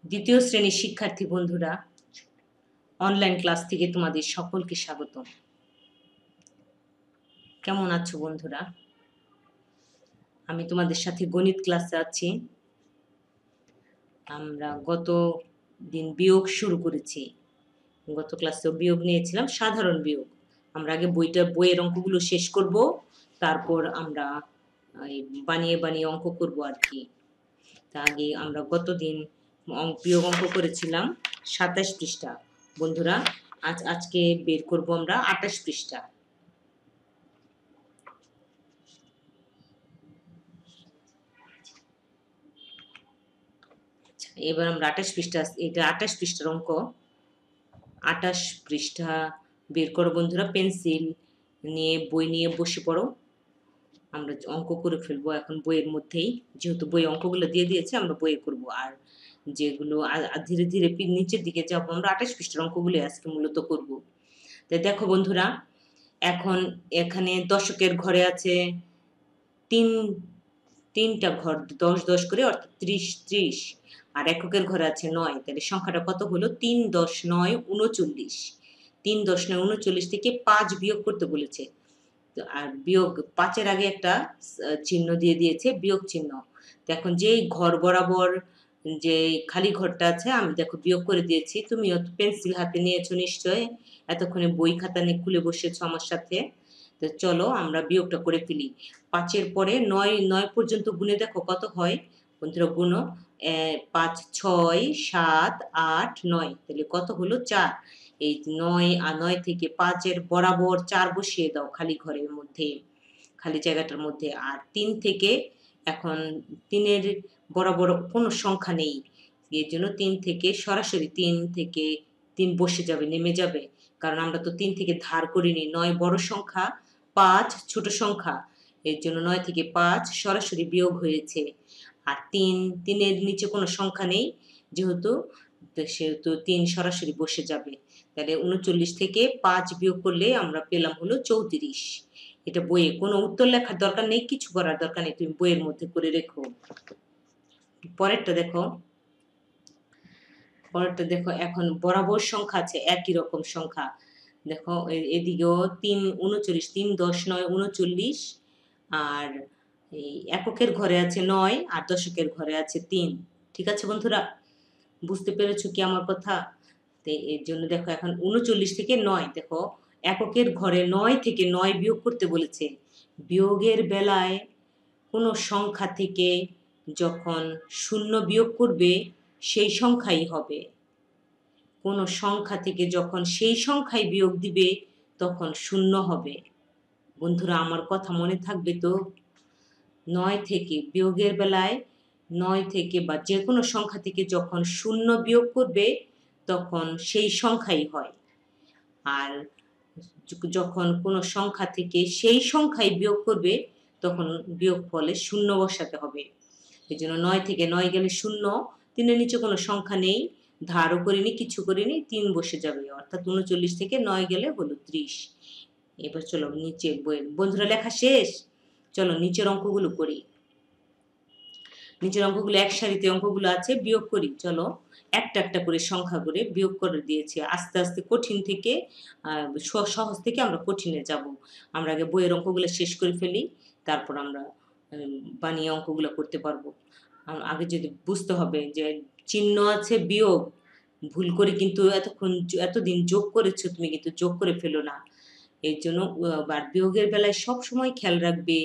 দ্বিতীয় শ্রেণীর শিক্ষার্থী বন্ধুরা, অনলাইন ক্লাস থেকে তোমাদের সকলকে স্বাগত। কেমন আছো বন্ধুরা? আমি তোমাদের সাথে গণিত ক্লাসে আছি। আমরা গত দিন বিয়োগ শুরু করেছি। গত ক্লাসেও বিয়োগ নিয়েছিলাম, সাধারণ বিয়োগ। আমরা আগে বইয়ের অঙ্কগুলো শেষ করব, তারপর আমরা বানিয়ে বানিয়ে অঙ্ক করব আর কি। তা আগে আমরা গতদিন বিয়োগ অঙ্ক করেছিলাম ২৭ পৃষ্ঠা। বন্ধুরা, আজকে বের করব আমরা ২৮ পৃষ্ঠা। এবার আমরা ২৮ পৃষ্ঠা, এটা ২৮ পৃষ্ঠার অঙ্ক। ২৮ পৃষ্ঠা বের করো বন্ধুরা, পেন্সিল নিয়ে বই নিয়ে বসে পড়ো। আমরা অঙ্ক করে ফেলবো এখন বইয়ের মধ্যেই, যেহেতু বই অঙ্কগুলো দিয়ে দিয়েছে, আমরা বইয়ে করব। আর যেগুলো ধীরে ধীরে নিচের দিকে যাবো, আমরা ২৮ পৃষ্ঠার অঙ্কগুলো আজকে মূলত করব। তাই দেখো বন্ধুরা, এখন এখানে দশকের ঘরে আছে তিনটা ঘর, ১০ ১০ করে, অর্থাৎ ৩০ ৩০। আর এককের ঘরে আছে ৯। তাহলে সংখ্যাটা কত হলো? ৩ ১০ ৯ ৩৯। ৩ ১০ ৯ ৩৯ থেকে ৫ বিয়োগ করতে বলেছে। আর বিয়োগ ৫-এর আগে একটা চিহ্ন দিয়ে দিয়েছে, বিয়োগ চিহ্ন। তো এখন যেই ঘর বরাবর যে খালি ঘরটা আছে, আমি দেখো বিয়োগ করে দিয়েছি। তুমিও পেন্সিল হাতে নিয়েছো নিশ্চয়, এতক্ষণে বই খাতা নিয়ে খুলে বসেছো আমার সাথে। তো চলো আমরা বিয়োগটা করে ফেলি। ৫-এর পরে ৯ পর্যন্ত গুনে দেখো কত হয়। বন্ধুরা গুনো, ৫ ৬ ৭ ৮ ৯। তাহলে কত হলো? ৪। এই ৯ থেকে ৫-এর বরাবর ৪ বসিয়ে দাও খালি ঘরের মধ্যে, খালি জায়গাটার মধ্যে। আর ৩ থেকে, এখন ৩-এর বরাবর কোনো সংখ্যা নেই, এর জন্য ৩ থেকে সরাসরি ৩ থেকে ৩ বসে যাবে, নেমে যাবে। কারণ আমরা তো ৩ থেকে ধার করিনি। ৯ বড় সংখ্যা, ৫ ছোট সংখ্যা, এর জন্য ৯ থেকে ৫ সরাসরি বিয়োগ হয়েছে। আর ৩-এর নিচে কোনো সংখ্যা নেই, সেহেতু ৩ সরাসরি বসে যাবে। তাহলে ৩৯ থেকে ৫ বিয়োগ করলে আমরা পেলাম হলো ৩৪। এটা বইয়ে কোনো উত্তর লেখার দরকার নেই, কিছু করার দরকার নেই, তুমি বইয়ের মধ্যে করে রেখো। পরেরটা দেখো, এখন বরাবর সংখ্যা আছে, একই রকম সংখ্যা। দেখো এদিকেও ৩ ৩৯, ৩ ১০ ৯ ৩৯। আর এই এককের ঘরে আছে ৯, আর দশকের ঘরে আছে ৩। ঠিক আছে বন্ধুরা, বুঝতে পেরেছো কি আমার কথা? তো এর জন্য দেখো এখন ৩৯ থেকে ৯, দেখো এককের ঘরে ৯ থেকে ৯ বিয়োগ করতে বলেছে। বিয়োগের বেলায় কোনো সংখ্যা থেকে যখন ০ বিয়োগ করবে, সেই সংখ্যাই হবে। কোনো সংখ্যা থেকে যখন সেই সংখ্যাই বিয়োগ দিবে, তখন ০ হবে। বন্ধুরা, আমার কথা মনে থাকবে তো? ৯ থেকে বিয়োগের বেলায় ৯ থেকে বা যে কোনো সংখ্যা থেকে যখন ০ বিয়োগ করবে, তখন সেই সংখ্যাই হয়। আর যখন কোনো সংখ্যা থেকে সেই সংখ্যাই বিয়োগ করবে, তখন বিয়োগফলে ০ বসাতে হবে। এই জন্য ৯ থেকে ৯ গেলে ০, ৩-এর নিচে কোনো সংখ্যা নেই, ধারও করিনি, কিছু করিনি, ৩ বসে যাবে। অর্থাৎ ৩৯ থেকে ৯ গেলে হলো ৩০। এবার চলো নিচের বইয়ের, বন্ধুরা লেখা শেষ? চলো নিচের অঙ্কগুলো করি। নিচের অঙ্কগুলো এক সারিতে অঙ্কগুলো আছে, বিয়োগ করি। চলো একটা একটা করে সংখ্যা করে বিয়োগ করে দিয়েছি। আস্তে আস্তে কঠিন থেকে সহজ থেকে আমরা কঠিনে যাব। আমরা আগে বইয়ের অঙ্কগুলো শেষ করে ফেলি, তারপর আমরা বানিয়ে অঙ্কগুলো করতে পারবো। আগে যদি বুঝতে হবে যে চিহ্ন আছে বিয়োগ, ভুল করে কিন্তু এতদিন যোগ করেছো, তুমি কিন্তু যোগ করে ফেলো না। এর জন্য বিয়োগের বেলায় সব সময় খেয়াল রাখবে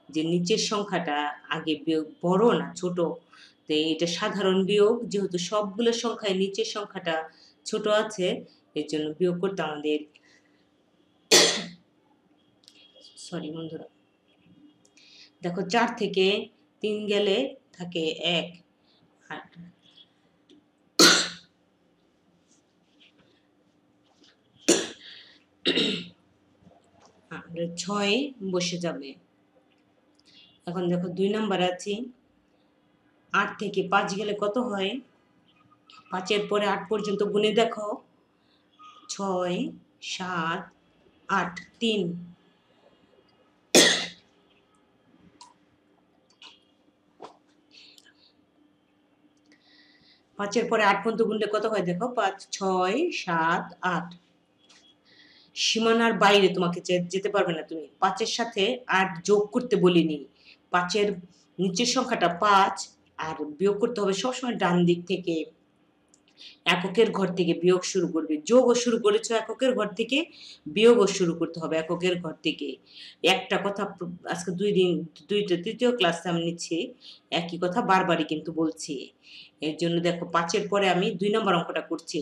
যে নিচের সংখ্যাটা আগে বিয়োগ, বড় না ছোট। তো এটা সাধারণ বিয়োগ, যেহেতু সবগুলো সংখ্যায় নিচের সংখ্যাটা ছোট আছে, এর জন্য বিয়োগ করতে আমাদের, সরি বন্ধুরা, দেখো ৪ থেকে ৩ গেলে থাকে ১, আর ৬ বসে যাবে। এখন দেখো ২ নাম্বার আছি, ৮ থেকে ৫ গেলে কত হয়? ৫-এর পরে ৮ পর্যন্ত গুনে দেখো, ৬ ৭ ৮ ৩। 5 এর পরে 8 পর্যন্ত গুনলে কত হয় দেখো, 5, 6, 7, 8। সীমানার বাইরে তোমাকে যেতে পারবে না তুমি। 5 এর সাথে 8 যোগ করতে বলিনি। 5 এর নিচের সংখ্যাটা 5 আর বিয়োগ করতে হবে সবসময় ডান দিক থেকে। এককের ঘর থেকে বিয়োগ শুরু করবে। যোগও শুরু করেছো এককের ঘর থেকে, বিয়োগও শুরু করতে হবে এককের ঘর থেকে। একটা কথা আজকে 2 দিন 2য় ক্লাসে আমি নিচ্ছি, একই কথা বারবারই কিন্তু বলছি। এর জন্য দেখো 5 এর পরে আমি 2 নম্বর অঙ্কটা করছি।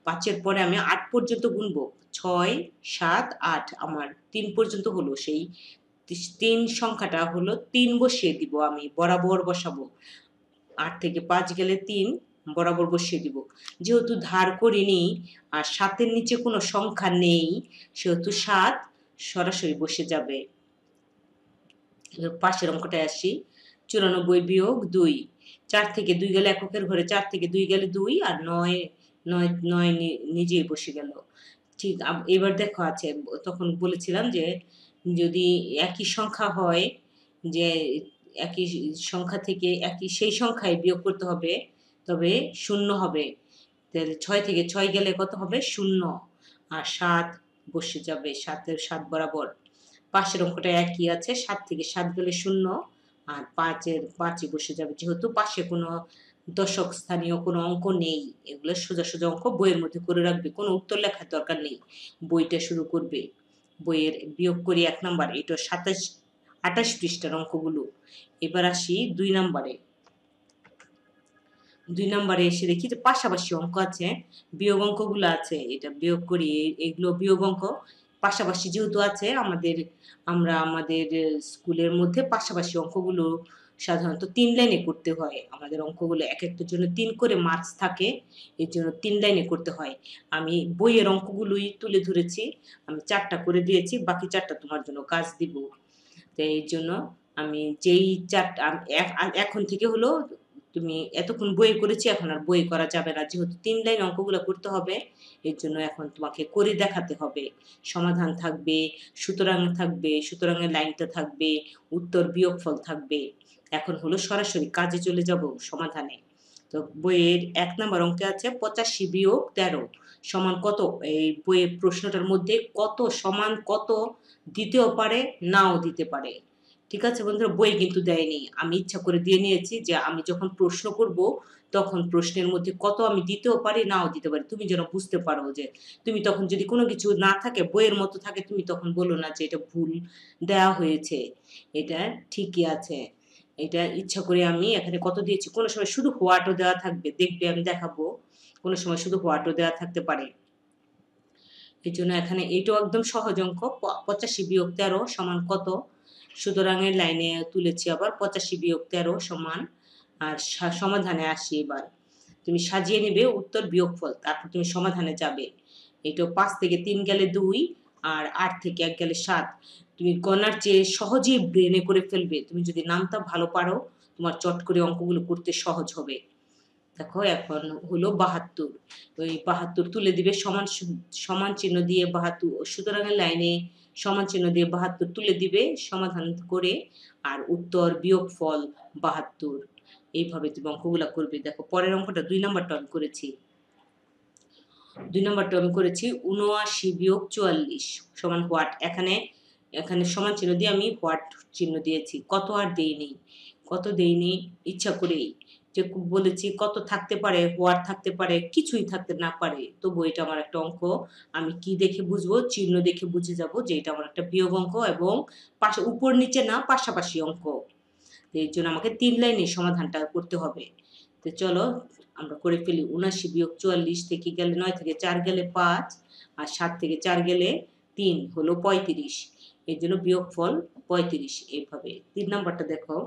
5 এর পরে আমি 8 পর্যন্ত গুনবো। 6, 7, 8 আমার 3 পর্যন্ত হলো। সেই 3 সংখ্যাটা হলো 3 বসিয়ে দিব আমি, বরাবর বসাবো। 8 থেকে 5 গেলে 3 বরাবর বসিয়ে দিব। যেহেতু ধার করিনি আর 7 এর নিচে কোনো সংখ্যা নেই, সেহেতু 7 সরাসরি বসে যাবে। পাশের অঙ্কটায় আসি। 94 বিয়োগ 2। 4 থেকে 2 গেলে এককের ঘরে 4 থেকে 2 গেলে 2 আর 9 নিজেই বসে গেল। ঠিক এবার দেখো আছে, তখন বলেছিলাম যে যদি একই সংখ্যা হয়, যে একই সংখ্যা থেকে সেই সংখ্যায় বিয়োগ করতে হবে, তবে 0 হবে। তাহলে 6 থেকে 6 গেলে কত হবে? 0 আর 7 বসে যাবে 7 বরাবর। পাশের অঙ্কটা একই আছে, 7 থেকে 7 গেলে 0 আর 5ই বসে যাবে। যেহেতু পাশে কোনো দশক স্থানীয় কোনো অঙ্ক নেই, এগুলো সোজা সোজা অঙ্ক বইয়ের মধ্যে করে রাখবে, কোনো উত্তর লেখার দরকার নেই। বইটা শুরু করবে। বইয়ের বিয়োগ করি 1 নাম্বার, এটা 28 পৃষ্ঠার অঙ্কগুলো। এবার আসি 2 নাম্বারে। 2 নাম্বারে এসে দেখি যে পাশাপাশি অঙ্ক আছে, বিয়োগ অঙ্কগুলো আছে। এটা বিয়োগ করি, এগুলো বিয়োগ অঙ্ক। পাশাপাশি যেহেতু আছে আমরা আমাদের স্কুলের মধ্যে পাশাপাশি অঙ্কগুলো সাধারণত 3 লাইনে করতে হয়। আমাদের অঙ্কগুলো একেকটার জন্য 3 করে মার্কস থাকে। এর জন্য 3 লাইনে করতে হয়। আমি বইয়ের অঙ্কগুলোই তুলে ধরেছি। আমি 4 টা করে দিয়েছি, বাকি 4 টা তোমার জন্য কাজ দিব। তো এই জন্য আমি যেই 4 টা এখন থেকে হলো তুমি এতক্ষণ বইয়ে করেছি, এখন আর বই করা যাবে না। যেহেতু 3 লাইন অঙ্কগুলো করতে হবে, এর জন্য এখন তোমাকে করে দেখাতে হবে। সমাধান থাকবে, সুতরাং থাকবে, সুতরাংয়ের লাইনটা থাকবে, উত্তর বিয়োগফল থাকবে। এখন হলো সরাসরি কাজে চলে যাব সমাধানে। তো বইয়ের 1 নাম্বার অঙ্কে আছে 85 বিয়োগ 13 সমান কত? এই বইয়ের প্রশ্নটার মধ্যে কত সমান কত দিতেও পারে, নাও দিতে পারে। ঠিক আছে বন্ধুরা, বই কিন্তু দেয়নি। আমি ইচ্ছা করে দিয়ে নিয়েছি যে আমি যখন প্রশ্ন করব, তখন প্রশ্নের মধ্যে কত আমি দিতেও পারি, নাও দিতে পারি। তুমি যেন বুঝতে পারো, যে তুমি তখন যদি কোনো কিছু না থাকে, বইয়ের মতো থাকে, তুমি তখন বলো না যে এটা ভুল দেওয়া হয়েছে, এটা ঠিকই আছে। এটা ইচ্ছা করে আমি এখানে কত দিয়েছি। কোনো সময় শুধু হোয়াটও দেওয়া থাকবে, দেখবে আমি দেখাবো। কোনো সময় শুধু হোয়াটও দেওয়া থাকতে পারে। এই জন্য এখানে এইটাও একদম সহজ অঙ্ক। 85 বিয়োগ 13 সমান কত? সুতরাংয়ের লাইনে তুলেছি আবার 85 বিয়োগ 13 সমান, আর সমাধানে আসি। এবার তুমি সাজিয়ে নেবে উত্তর বিয়োগফল, তারপর তুমি সমাধানে যাবে। এটা 5 থেকে 3 গেলে 2 আর 8 থেকে 1 গেলে 7। তুমি গণার চেয়ে সহজেই ব্রেনে করে ফেলবে। তুমি যদি নামটা ভালো পারো, তোমার চট করে অঙ্কগুলো করতে সহজ হবে। দেখো এখন হলো 72। ওই 72 তুলে দিবে, সমান চিহ্ন দিয়ে 72, সুতরাং লাইনে সমান চিহ্ন দিয়ে 72 তুলে দিবে সমাধান করে, আর উত্তর বিয়োগফল 72। এইভাবে তুমি অঙ্কগুলা করবে। দেখো পরের অঙ্কটা 2 নাম্বারটা আমি করেছি। 2 নাম্বারটা আমি করেছি 79 বিয়োগ 44 সমান হোয়াট। এখানে সমান চিহ্ন দিয়ে আমি হোয়াট চিহ্ন দিয়েছি, কত আর দেইনি। কত দেইনি ইচ্ছা করেই, যে বলেছি কত থাকতে পারে, হোয়াট থাকতে পারে, কিছুই থাকতে না পারে। তবু এটা আমার একটা অঙ্ক। আমি কি দেখে বুঝবো? চিহ্ন দেখে বুঝে যাব যে এটা আমার একটা বিয়োগ অঙ্ক, এবং উপর নিচে না, পাশাপাশি অঙ্ক। এর জন্য আমাকে 3 লাইনে সমাধানটা করতে হবে। তো চলো আমরা করে ফেলি। 79 বিয়োগ 44 থেকে গেলে 9 থেকে 4 গেলে 5 আর 7 থেকে 4 গেলে 3 হলো 35। এর জন্য বিয়োগফল 35। এইভাবে 3 নাম্বারটা দেখো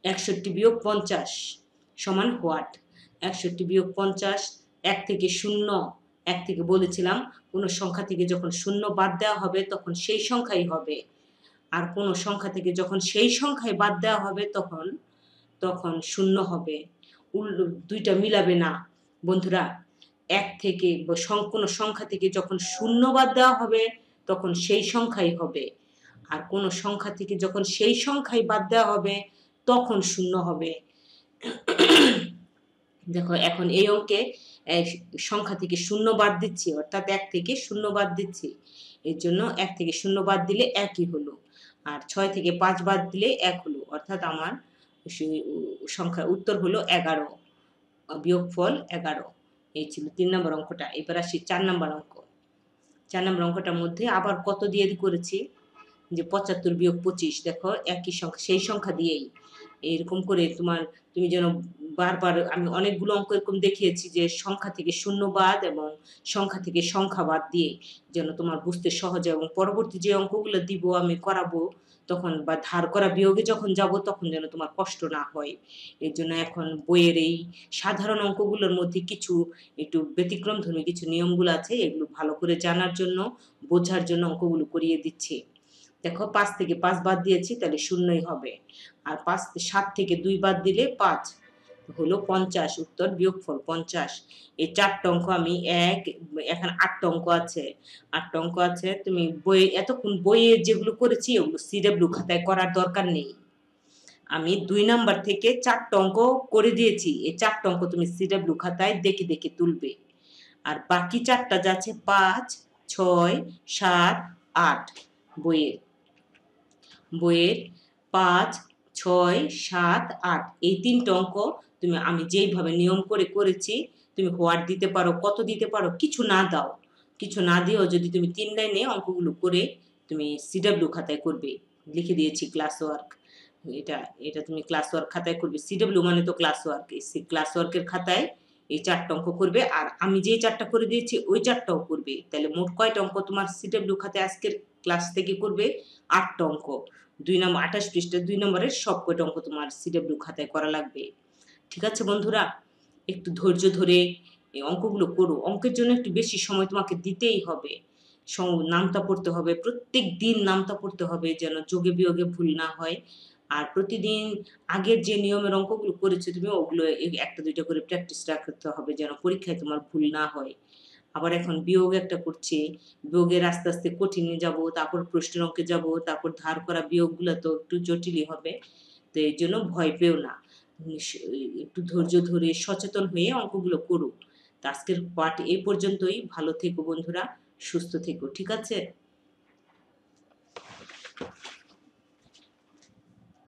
61 বিয়োগ 50 সমান হোয়াট। 61 বিয়োগ 50, 1 থেকে 0, 1 থেকে বলেছিলাম কোনো সংখ্যা থেকে যখন 0 বাদ দেওয়া হবে তখন সেই সংখ্যাই হবে। আর কোনো সংখ্যা থেকে যখন সেই সংখ্যায় বাদ দেওয়া হবে তখন 0 হবে। দুইটা মিলাবে না বন্ধুরা। 1 থেকে কোনো সংখ্যা থেকে যখন 0 বাদ দেওয়া হবে তখন সেই সংখ্যাই হবে। আর কোনো সংখ্যা থেকে যখন সেই সংখ্যাই বাদ দেওয়া হবে তখন 0 হবে। দেখো এখন এই অঙ্কে সংখ্যা থেকে শূন্য বাদ দিচ্ছি, অর্থাৎ ১ থেকে শূন্য বাদ দিচ্ছি। এর জন্য ১ থেকে শূন্য বাদ দিলে ১ই হলো। আর ৬ থেকে ৫ বাদ দিলে ১ হলো। অর্থাৎ আমার সংখ্যার উত্তর হলো ১১। বিয়োগফল ১১। এই ছিল ৩ নম্বর অঙ্কটা। এবার আসি ৪ নম্বর অঙ্ক। ৪ নম্বর অঙ্কটার মধ্যে আবার কত দিয়ে করেছি, যে ৭৫ বিয়োগ ২৫, দেখো একই সংখ্যা, সেই সংখ্যা দিয়েই এরকম করে তুমি যেন বারবার, আমি অনেকগুলো অঙ্ক এরকম দেখিয়েছি যে সংখ্যা থেকে শূন্য বাদ এবং সংখ্যা থেকে সংখ্যা বাদ দিয়ে যেন তোমার বুঝতে সহজ হয়, এবং পরবর্তী যে অঙ্কগুলো দিব আমি করাবো তখন, বা ধার করা বিয়োগে যখন যাব তখন যেন তোমার কষ্ট না হয়। এর জন্য এখন বইয়ের এই সাধারণ অঙ্কগুলোর মধ্যে কিছু একটু ব্যতিক্রমধর্মী কিছু নিয়মগুলো আছে, এগুলো ভালো করে জানার জন্য, বোঝার জন্য অঙ্কগুলো করিয়ে দিচ্ছি। দেখো ৫ থেকে ৫ বাদ দিয়েছি, তাহলে শূন্যই হবে। আর ৭ থেকে ২ বাদ দিলে ৫ হলো ৫০, উত্তর বিয়োগফল ৫০। এই ৪টা অঙ্ক আমি এখানে ৮টা অঙ্ক আছে। ৮টা অঙ্ক আছে, তুমি এতক্ষণ বইয়ে যেগুলো করেছি ওগুলো সিডব্লিউ খাতায় করার দরকার নেই। আমি ২ নাম্বার থেকে ৪টা অঙ্ক করে দিয়েছি। এই ৪টা অঙ্ক তুমি সিডব্লিউ খাতায় দেখে দেখে তুলবে। আর বাকি ৪টা যাচ্ছে ৫, ৬, ৭, ৮ বইয়ের। বইয়ের ৫, ৬, ৭, ৮ এই ৩টা অঙ্ক আমি যেইভাবে নিয়ম করে করেছি, তুমি হোয়াট দিতে পারো, কত দিতে পারো, কিছু না দাও। কিছু না দিয়েও যদি তুমি ৩ লাইনে অঙ্কগুলো করে তুমি সিডব্লিউ খাতায় করবে। লিখে দিয়েছি ক্লাস ওয়ার্ক। এটা এটা তুমি ক্লাস ওয়ার্ক খাতায় করবে। সিডব্লিউ মানে তো ক্লাস ওয়ার্ক। এই ক্লাস ওয়ার্কের খাতায় এই ৪টা অঙ্ক করবে, আর আমি যেই ৪টা করে দিয়েছি ওই ৪টাও করবে। তাহলে মোট কয়টা অঙ্ক তোমার সিডব্লিউ খাতায় আজকের ক্লাস থেকে করবে? ৮টা অঙ্ক। ২ পৃষ্ঠার ২ নম্বরের সব কয়টা অঙ্ক তোমার সিডব্লিউ খাতায় করা লাগবে। ঠিক আছে বন্ধুরা? একটু ধৈর্য ধরে এই অঙ্কগুলো করো। অঙ্কের জন্য একটু বেশি সময় তোমাকে দিতেই হবে। নামতা পড়তে হবে। প্রত্যেকদিন নামতা পড়তে হবে যেন যোগে বিয়োগে ভুল না হয়। আর প্রতিদিন আগের যে নিয়মের অঙ্কগুলো করেছো তুমি ওগুলো ১টা ২টা করে প্র্যাকটিস রাখতে হবে যেন পরীক্ষায় তোমার ভুল না হয়। আবার এখন বিয়োগ একটা করছি। বিয়োগের আস্তে, আস্তে কঠিনে যাবো, তারপর প্রশ্নের অঙ্কে যাবো, তারপর ধার করা বিয়োগগুলা তো একটু জটিলই হবে। তো এর জন্য ভয় পেও না। একটু ধৈর্য ধরে সচেতন হয়ে অঙ্কগুলো করো। তো আজকের পাঠ এই পর্যন্তই। ভালো থেকো বন্ধুরা, সুস্থ থেকো। ঠিক আছে?